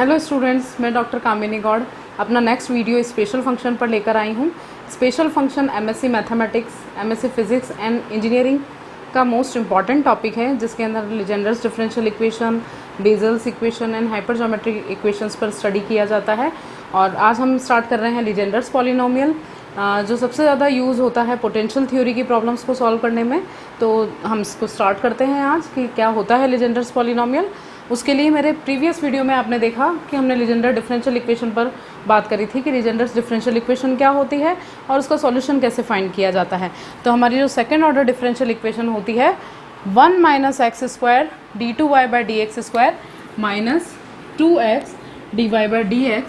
Hello students, मैं doctor कामिनी गौड़ अपना next video special function पर लेकर आई हूँ। Special function MSc mathematics, MSc physics and engineering का मोस्ट इम्पॉर्टेंट टॉपिक है, जिसके अंदर Legendre's differential equation, bezels equation and hypergeometric equations पर स्टडी किया जाता है। और आज हम स्टार्ट कर रहे हैं लीजेंडर्स पॉलिनोमियल, जो सबसे ज़्यादा यूज़ होता है पोटेंशियल थ्योरी की प्रॉब्लम्स को सॉल्व करने में। तो हम इसको स्टार्ट करते हैं आज कि क्या होता है लीजेंडर्स पॉलिनोमियल। उसके लिए मेरे प्रीवियस वीडियो में आपने देखा कि हमने लीजेंडर डिफरेंशियल इक्वेशन पर बात करी थी कि लीजेंडर्स डिफरेंशियल इक्वेशन क्या होती है और उसका सॉल्यूशन कैसे फाइंड किया जाता है। तो हमारी जो सेकेंड ऑर्डर डिफरेंशियल इक्वेशन होती है 1 - x² d2y/ dx² minus 2x dy/ dx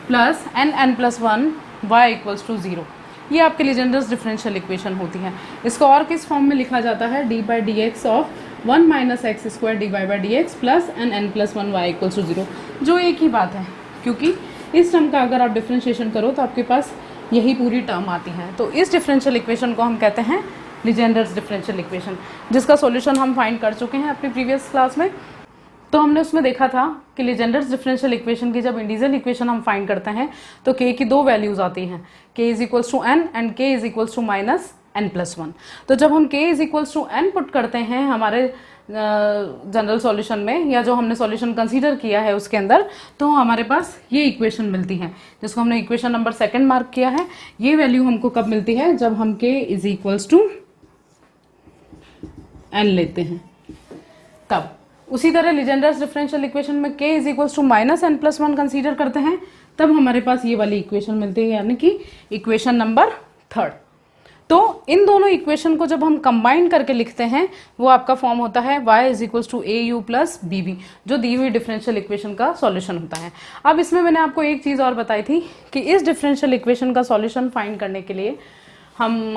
plus n+1 y = 0। ये आपके लीजेंडर्स डिफरेंशियल इक्वेशन होती है। इसको और किस फॉर्म में लिखा जाता है? d/dx of 1 - x² dy/ dx plus n+1 y = 0, जो एक ही बात है, क्योंकि इस टर्म का अगर आप डिफरेंशिएशन करो तो आपके पास यही पूरी टर्म आती है। तो इस डिफरेंशियल इक्वेशन को हम कहते हैं लीजेंडर्स डिफरेंशियल इक्वेशन, जिसका सॉल्यूशन हम फाइंड कर चुके हैं अपनी प्रीवियस क्लास में। तो हमने उसमें देखा था कि लीजेंडर्स डिफरेंशियल इक्वेशन की जब इंडिविजुअल इक्वेशन हम फाइंड करते हैं तो k की दो वैल्यूज आती हैं, k = n and k = -n+1। तो जब हम k = n पुट करते हैं हमारे जनरल सॉल्यूशन में, या जो हमने सॉल्यूशन कंसीडर किया है उसके अंदर, तो हमारे पास ये इक्वेशन मिलती है, जिसको हमने इक्वेशन नंबर 2 मार्क किया है। ये वैल्यू हमको कब मिलती है? जब हम k = n लेते हैं तब। उसी तरह लीजेंडर्स डिफरेंशियल इक्वेशन में k = -n+1 कंसीडर करते हैं, तब हमारे पास ये वाली इक्वेशन मिलती है, यानी कि इक्वेशन नंबर 3। तो इन दोनों इक्वेशन को जब हम कंबाइन करके लिखते हैं वो आपका फॉर्म होता है y = au + bb, जो दी हुई डिफरेंशियल इक्वेशन का सॉल्यूशन होता है। अब इसमें मैंने आपको एक चीज़ और बताई थी कि इस डिफरेंशियल इक्वेशन का सॉल्यूशन फाइंड करने के लिए हम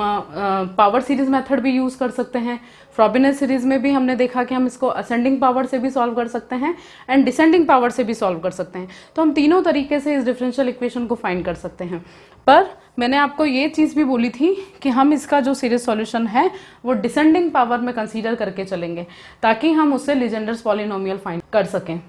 पावर सीरीज मेथड भी यूज़ कर सकते हैं। फ्रॉबिनेट सीरीज में भी हमने देखा कि हम इसको असेंडिंग पावर से भी सॉल्व कर सकते हैं एंड डिसेंडिंग पावर से भी सॉल्व कर सकते हैं। तो हम तीनों तरीके से इस डिफरेंशियल इक्वेशन को फाइंड कर सकते हैं। पर मैंने आपको ये चीज़ भी बोली थी कि हम इसका जो सीरीज सॉल्यूशन है वो डिसेंडिंग पावर में कंसीडर करके चलेंगे, ताकि हम उससे लीजेंडर्स पॉलिनोमियल फाइंड कर सकें।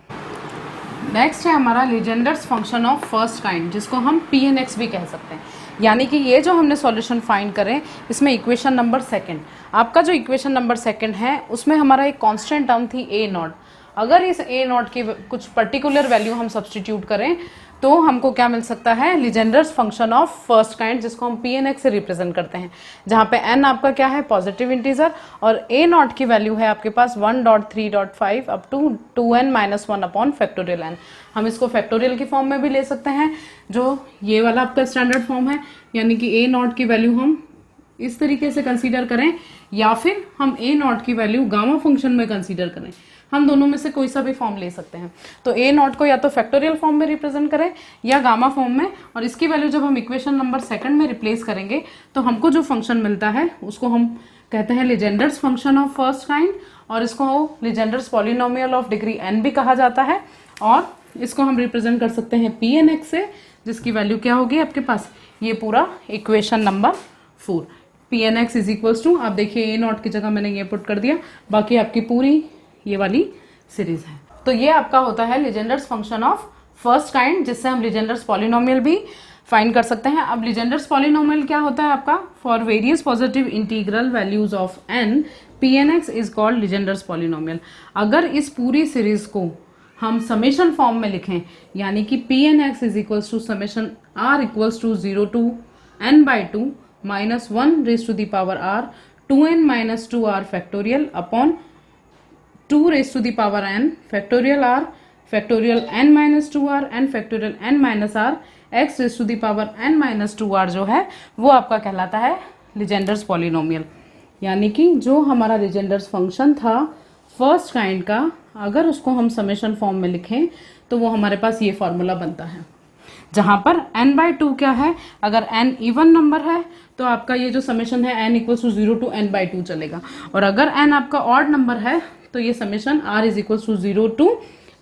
नेक्स्ट है हमारा Legendre's function of first kind, जिसको हम pnx भी कह सकते हैं। यानी कि ये जो हमने सॉल्यूशन फाइंड करें, इसमें इक्वेशन नंबर 2, आपका जो इक्वेशन नंबर 2 है उसमें हमारा एक कांस्टेंट टर्म थी a0। अगर इस a0 की कुछ पर्टिकुलर वैल्यू हम सब्सटीट्यूट करें तो हमको क्या मिल सकता है? Legendre's function of first kind, जिसको हम pnx से रिप्रेजेंट करते हैं, जहाँ पे n आपका क्या है? पॉजिटिव इंटीजर, और a0 की वैल्यू है आपके पास 1.3.5 अप टू 2n - 1/n। हम इसको फैक्टोरियल की फॉर्म में भी ले सकते हैं, जो ये वाला आपका स्टैंडर्ड फॉर्म है, यानी कि a0 की वैल्यू हम इस तरीके से कंसीडर करें, या फिर हम a0 की वैल्यू गामा फंक्शन में कंसीडर करें। हम दोनों में से कोई सा भी फॉर्म ले सकते हैं। तो a0 को या तो फैक्टोरियल फॉर्म में रिप्रेजेंट करें या गामा फॉर्म में, और इसकी वैल्यू जब हम इक्वेशन नंबर 2 में रिप्लेस करेंगे तो हमको जो फंक्शन मिलता है उसको हम कहते हैं Legendre's function of first kind, और इसको Legendre's polynomial of degree n भी कहा जाता है। और इसको हम रिप्रेजेंट कर सकते हैं pnx से, जिसकी वैल्यू क्या होगी आपके पास? ये पूरा इक्वेशन नंबर 4। pnx = आप देखिए a0 की जगह मैंने ये पुट कर दिया, बाकी आपकी पूरी ये वाली सीरीज है। तो ये आपका होता है Legendre's function of first kind, जिससे हम लीजेंडर्स पॉलिनोमियल भी फाइंड कर सकते हैं। अब लीजेंडर्स पॉलिनोमियल क्या होता है आपका? For various positive integral values of n, pnx is called Legendre's polynomial. अगर इस पूरी सीरीज को हम समेशन फॉर्म में लिखें, यानी कि pnx = summation r = 0 to n/2 - 1r 2n - 2r factorial upon 2n factorial r factorial n - 2r and factorial n - r x⁻n - 2r जो है वो आपका कहलाता है लीजेंडर्स पॉलिनोमियल। यानी कि जो हमारा लीजेंडर्स फंक्शन था फर्स्ट काइंड का, अगर उसको हम समेशन फॉर्म में लिखें तो वो हमारे पास ये फॉर्मूला बनता है, जहाँ पर n/2 क्या है? अगर n इवन नंबर है तो आपका ये जो समेशन है n = 0 to n/2 चलेगा, और अगर n आपका ऑड नंबर है तो ये summation r = 0 to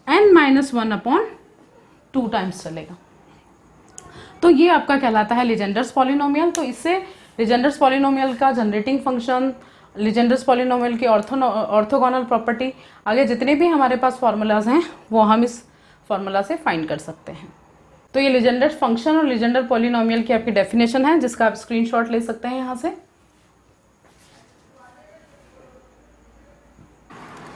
n - 1/2 times चलेगा। तो ये आपका कहलाता है लीजेंडर्स पॉलिनोमियल। तो इससे लीजेंडर्स पॉलिनोमियल का जनरेटिंग फंक्शन, लीजेंडर्स पॉलिनोमियल की ऑर्थोगोनल प्रॉपर्टी, आगे जितने भी हमारे पास फॉर्मूलाज हैं वो हम इस फॉर्मूला से फाइंड कर सकते हैं। तो ये लीजेंडर फंक्शन और लीजेंडर पॉलिनोमियल की आपकी डेफिनेशन है, जिसका आप स्क्रीनशॉट ले सकते हैं यहाँ से।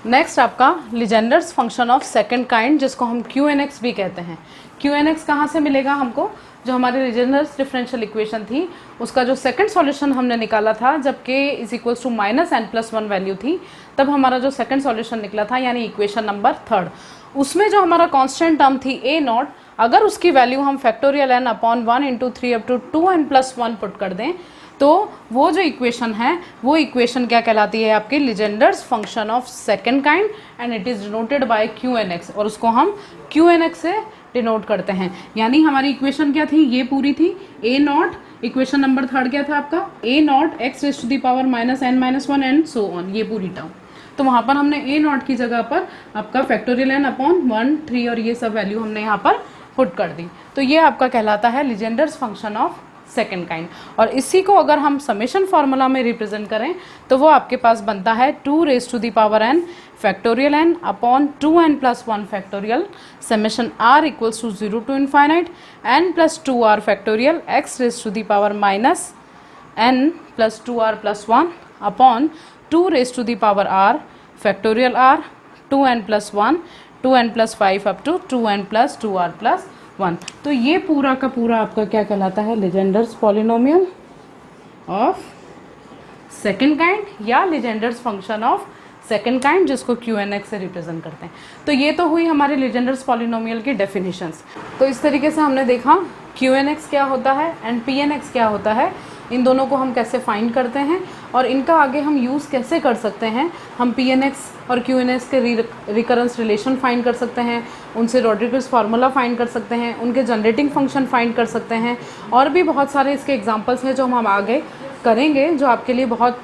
नेक्स्ट आपका Legendre's function of second kind, जिसको हम QNX भी कहते हैं। QNX कहाँ से मिलेगा हमको? जो हमारे लीजेंडर्स डिफरेंशियल इक्वेशन थी उसका जो सेकंड सॉल्यूशन हमने निकाला था, जब k = -n+1 वैल्यू थी, तब हमारा जो सेकंड सॉल्यूशन निकला था, यानी इक्वेशन नंबर 3, उसमें जो हमारा कांस्टेंट टर्म थी a0, अगर उसकी वैल्यू हम factorial n/1 × 3 up to 2n+1 put कर दें, तो वो जो इक्वेशन है वो इक्वेशन क्या कहलाती है? आपकी Legendre's function of second kind, and it is denoted by QNX, और उसको हम QNX से डिनोट करते हैं। यानी हमारी इक्वेशन क्या थी? ये पूरी थी a0, इक्वेशन नंबर 3 क्या था आपका? a0 x⁻⁻n−1 and so on, ये पूरी टर्म। तो वहाँ पर हमने a0 की जगह पर आपका फैक्टोरियल n/1, 3 और ये सब वैल्यू हमने यहाँ पर पुट कर दी। तो ये आपका कहलाता है Legendre's function of second kind. और इसी को अगर हम समेशन फार्मूला में रिप्रेजेंट करें तो वो आपके पास बनता है 2n factorial n/2n+1 factorial summation r = 0 to ∞ n+2r factorial x⁻n+2r+1 upon 2r factorial r 2n+1 2n+5 up to 2n+2r+1। तो ये पूरा का पूरा आपका क्या कहलाता है? Legendre's polynomial of second kind या Legendre's function of second kind, जिसको QNX से रिप्रेजेंट करते हैं। तो ये तो हुई हमारे लीजेंडर्स पॉलिनोमियल की डेफिनेशंस। तो इस तरीके से हमने देखा QNX क्या होता है एंड PNX क्या होता है, इन दोनों को हम कैसे फाइंड करते हैं और इनका आगे हम यूज़ कैसे कर सकते हैं। हम PNX और QNX के रिकरेंस रिलेशन फाइंड कर सकते हैं, उनसे रॉड्रिगस फार्मूला फाइंड कर सकते हैं, उनके जनरेटिंग फंक्शन फाइंड कर सकते हैं, और भी बहुत सारे इसके एग्जांपल्स हैं जो हम आगे करेंगे, जो आपके लिए बहुत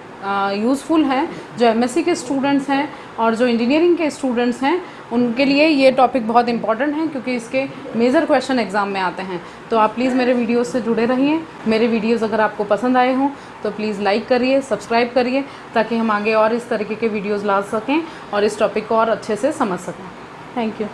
यूज़फुल हैं। जो MSc के स्टूडेंट्स हैं और जो इंजीनियरिंग के स्टूडेंट्स हैं, उनके लिए ये टॉपिक बहुत इंपॉर्टेंट है, क्योंकि इसके मेजर क्वेश्चन एग्जाम में आते हैं। तो आप प्लीज़ मेरे वीडियोस से जुड़े रहिए। मेरे वीडियोस अगर आपको पसंद आए हों तो प्लीज़ लाइक करिए, सब्सक्राइब करिए, ताकि हम आगे और इस तरीके के वीडियोस ला सकें और इस टॉपिक को और अच्छे से समझ सकें। Thank you.